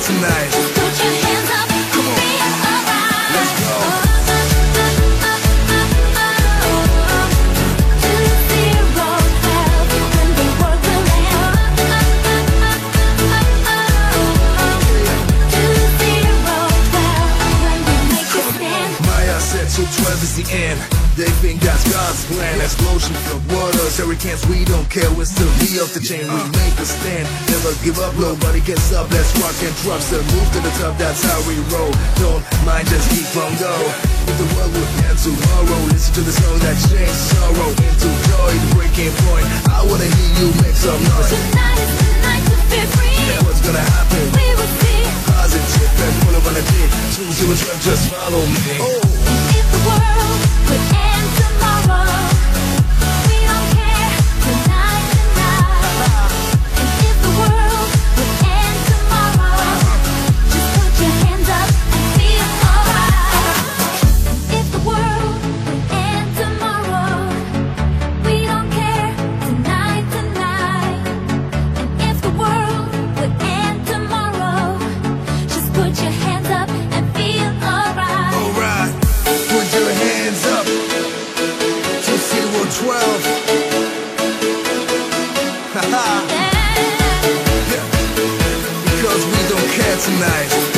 tonight. Put your hands up, Come on. feel alright. Let's go. 2012, when the world will end. 2012, when we make a stand. Maya said so 12 is the end. They think that's God's plan. Explosion of waters, hurricanes, we don't care. We're still be off the chain, we make a stand. Never give up, nobody gets up. Let's rock and drop, still move to the top, that's how we roll. Don't mind, just keep on go. If the world would end tomorrow, listen to the song that changed sorrow into joy. The breaking point, I wanna hear you make some noise. Tonight is the night to be free. Yeah, what's gonna happen? We will see. Positive and full of energy. 202, just follow me. Oh. If the world would end tomorrow, we don't care. Tonight. And if the world would end tomorrow, just put your hands up and feel alright. If the world would end tomorrow, we don't care. Tonight. And if the world would end tomorrow, just put your hands up and feel alright. Alright, put your hands up to 012. Haha, Yeah. because we don't care tonight.